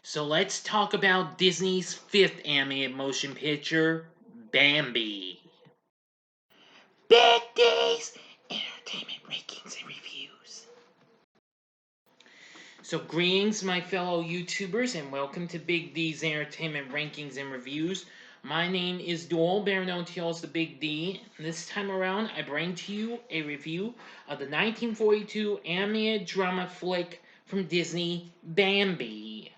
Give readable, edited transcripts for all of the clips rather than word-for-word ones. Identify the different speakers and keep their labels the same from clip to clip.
Speaker 1: So let's talk about Disney's fifth animated motion picture, Bambi. Big D's Entertainment Rankings and Reviews. So greetings my fellow YouTubers and welcome to Big D's Entertainment Rankings and Reviews. My name is Doyle, better known to you as the Big D. This time around I bring to you a review of the 1942 animated drama flick from Disney, Bambi.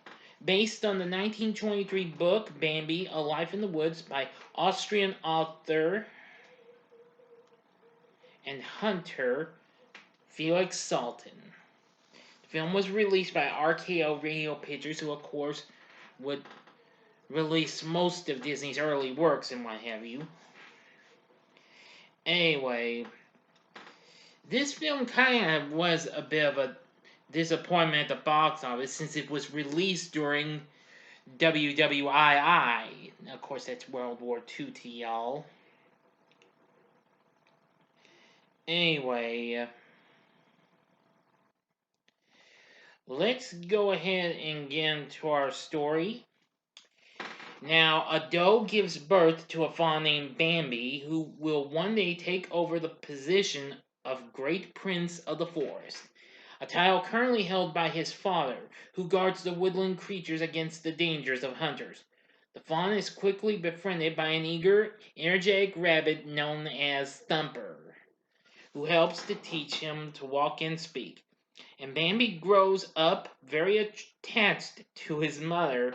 Speaker 1: Based on the 1923 book Bambi, A Life in the Woods by Austrian author and hunter Felix Salten. The film was released by RKO Radio Pictures, who of course would release most of Disney's early works and what have you. Anyway, this film kind of was a bit of a disappointment at the box office since it was released during WWII. Of course, that's World War II to y'all. Anyway, let's go ahead and get into our story. Now, a doe gives birth to a fawn named Bambi, who will one day take over the position of Great Prince of the Forest, a title currently held by his father, who guards the woodland creatures against the dangers of hunters. The fawn is quickly befriended by an eager, energetic rabbit known as Thumper, who helps to teach him to walk and speak. And Bambi grows up very attached to his mother,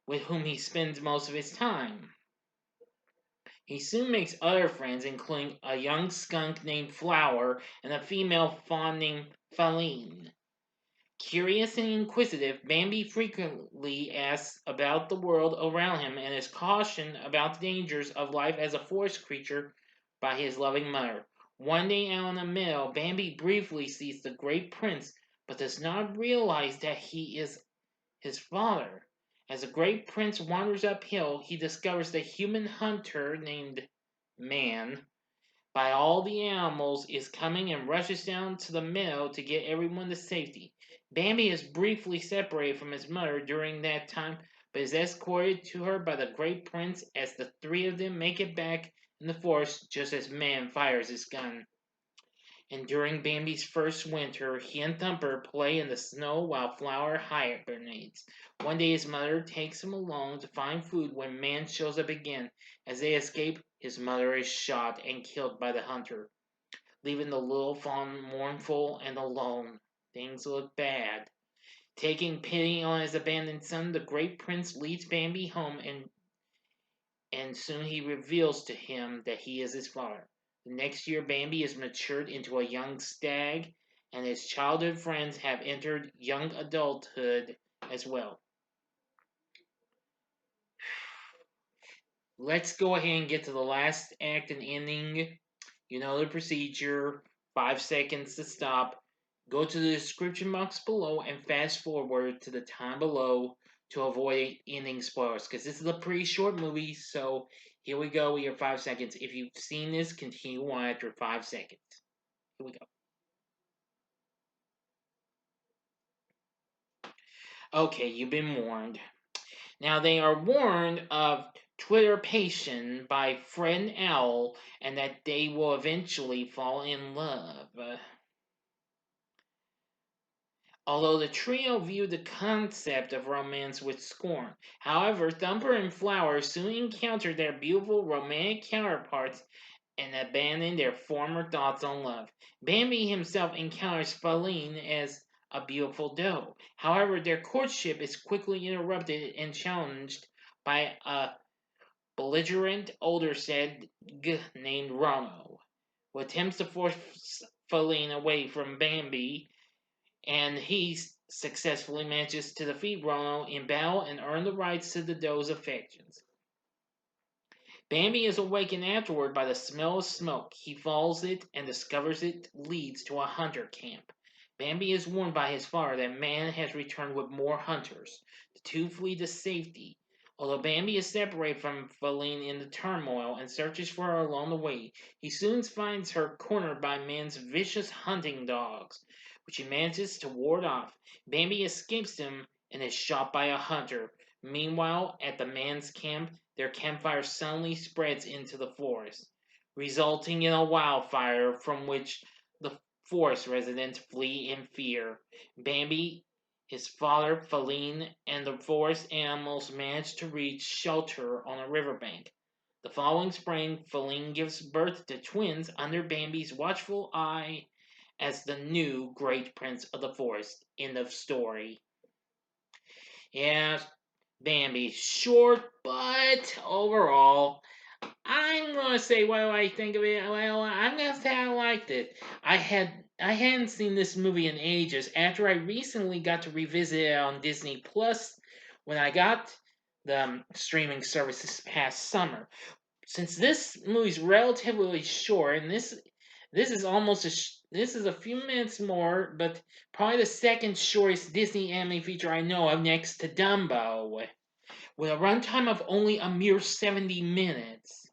Speaker 1: with whom he spends most of his time. He soon makes other friends, including a young skunk named Flower and a female fawn named Faline. Curious and inquisitive, Bambi frequently asks about the world around him and is cautioned about the dangers of life as a forest creature by his loving mother. One day out in the meadow, Bambi briefly sees the great prince, but does not realize that he is his father. As the great prince wanders uphill, he discovers the human hunter named Man by all the animals is coming and rushes down to the meadow to get everyone to safety. Bambi is briefly separated from his mother during that time, but is escorted to her by the great prince as the three of them make it back in the forest just as Man fires his gun. And during Bambi's first winter, he and Thumper play in the snow while Flower hibernates. One day his mother takes him along to find food when Man shows up again. As they escape, his mother is shot and killed by the hunter, leaving the little fawn mournful and alone. Things look bad. Taking pity on his abandoned son, the great prince leads Bambi home and soon he reveals to him that he is his father. The next year, Bambi is matured into a young stag, and his childhood friends have entered young adulthood as well. Let's go ahead and get to the last act and ending. You know the procedure. 5 seconds to stop. Go to the description box below and fast forward to the time below to avoid ending spoilers, because this is a pretty short movie, so here we go with your 5 seconds. If you've seen this, continue on after 5 seconds. Here we go. Okay, you've been warned. Now they are warned of Twitterpation by Fred Owl and that they will eventually fall in love. Although the trio viewed the concept of romance with scorn. However, Thumper and Flower soon encountered their beautiful romantic counterparts and abandoned their former thoughts on love. Bambi himself encounters Faline as a beautiful doe. However, their courtship is quickly interrupted and challenged by a belligerent older sag named Rono, who attempts to force Faline away from Bambi, and he successfully manages to defeat Rono in battle and earn the rights to the doe's affections. Bambi is awakened afterward by the smell of smoke. He follows it and discovers it leads to a hunter camp. Bambi is warned by his father that Man has returned with more hunters. The two flee to safety. Although Bambi is separated from Faline in the turmoil and searches for her along the way, he soon finds her cornered by Man's vicious hunting dogs, which he manages to ward off. Bambi escapes them and is shot by a hunter. Meanwhile, at the man's camp, their campfire suddenly spreads into the forest, resulting in a wildfire from which the forest residents flee in fear. Bambi, his father, Feline, and the forest animals manage to reach shelter on a riverbank. The following spring, Feline gives birth to twins under Bambi's watchful eye as the new great prince of the forest. End of story. Yeah, Bambi, short, but overall, I'm gonna say what do I think of it. Well, I'm gonna say I liked it. I hadn't seen this movie in ages. After I recently got to revisit it on Disney Plus when I got the streaming service this past summer. Since this movie's relatively short, and this is almost this is a few minutes more, but probably the second shortest Disney anime feature I know of, next to Dumbo, with a runtime of only a mere 70 minutes.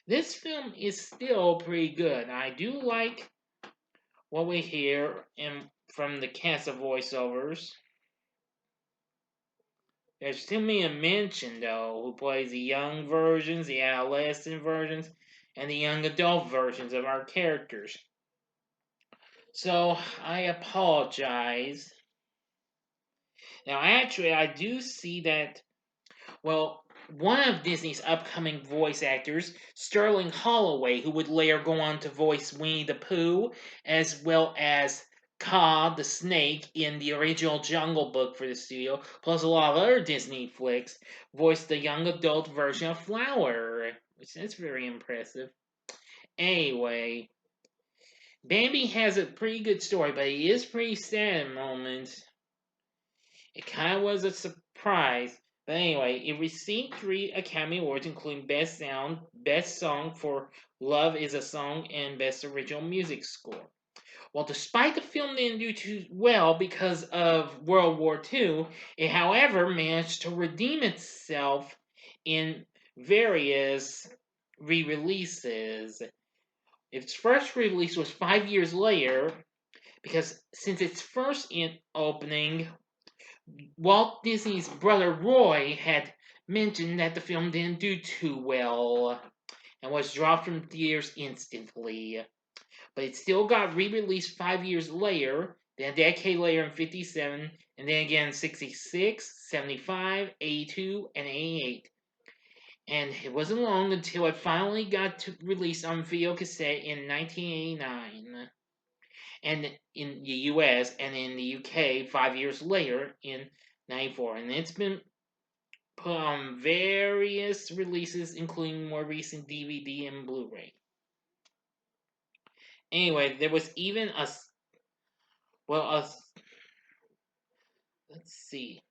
Speaker 1: This film is still pretty good. I do like what we hear from the cast of voiceovers. There's still me a mention though, who plays the young versions, the adolescent versions, and the young adult versions of our characters. So I apologize. Now, actually, I do see that. Well, one of Disney's upcoming voice actors, Sterling Holloway, who would later go on to voice Winnie the Pooh, as well as Kaa the snake in the original Jungle Book for the studio, plus a lot of other Disney flicks, voiced the young adult version of Flower, which is very impressive. Anyway, Bambi has a pretty good story, but he is pretty sad in moments. It kind of was a surprise. But anyway, it received 3 Academy Awards, including Best Sound, Best Song for Love is a Song, and Best Original Music Score. Well, despite the film didn't do too well because of World War II, it, however, managed to redeem itself in various re releases. Its first release was 5 years later, because since its first opening, Walt Disney's brother Roy had mentioned that the film didn't do too well and was dropped from theaters instantly. But it still got re released 5 years later, then a decade later in 57, and then again in 66, 75, 82, and 88. And it wasn't long until it finally got to release on video cassette in 1989, and in the US, and in the UK 5 years later in 94. And it's been put on various releases, including more recent DVD and Blu-ray. Anyway, there was even well, let's see.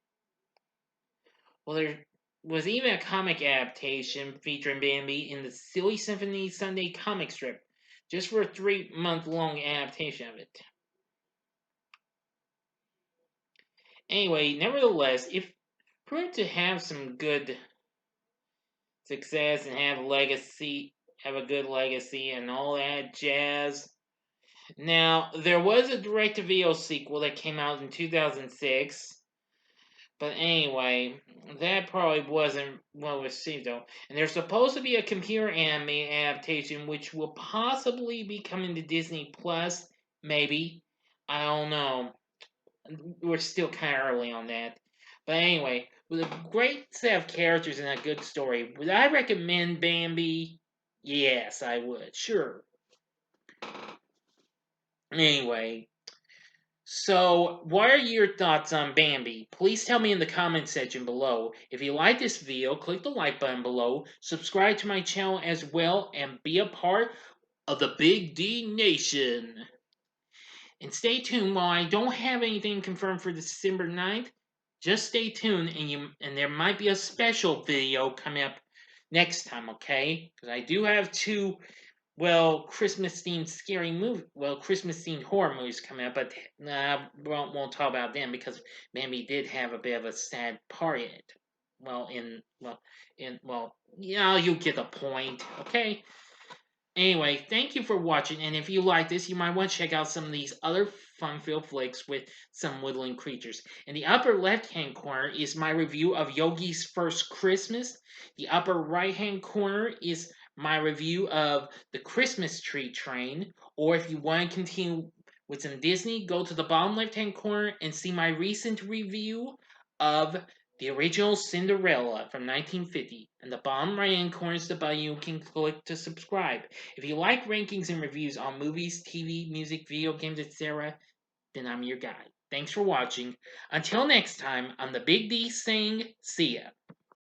Speaker 1: Well, there was even a comic adaptation featuring Bambi in the Silly Symphony Sunday comic strip, just for a 3-month long adaptation of it. Anyway, nevertheless, if proved to have some good success and have a good legacy and all that jazz. Now, there was a direct-to-video sequel that came out in 2006, but anyway, that probably wasn't well received though. And there's supposed to be a computer anime adaptation which will possibly be coming to Disney Plus, maybe. I don't know. We're still kind of early on that. But anyway, with a great set of characters and a good story, would I recommend Bambi? Yes, I would. Sure. Anyway, so what are your thoughts on Bambi? Please tell me in the comment section below. If you like this video, click the like button below, subscribe to my channel as well, and be a part of the Big D Nation. And stay tuned. While I don't have anything confirmed for December 9th, just stay tuned, and there might be a special video coming up next time, okay? Because I do have 2, Christmas themed scary Christmas themed horror movies coming up, but won't talk about them because Bambi did have a bit of a sad part in it. You get the point, okay? Anyway, thank you for watching, and if you like this, you might want to check out some of these other fun-filled flicks with some woodland creatures. In the upper left-hand corner is my review of Yogi's First Christmas. The upper right-hand corner is my review of The Christmas Tree Train. Or if you want to continue with some Disney, go to the bottom left-hand corner and see my recent review of the original Cinderella from 1950. And the bottom right-hand corner is the button you can click to subscribe. If you like rankings and reviews on movies, TV, music, video games, etc., then I'm your guy. Thanks for watching. Until next time, I'm the Big D saying, see ya.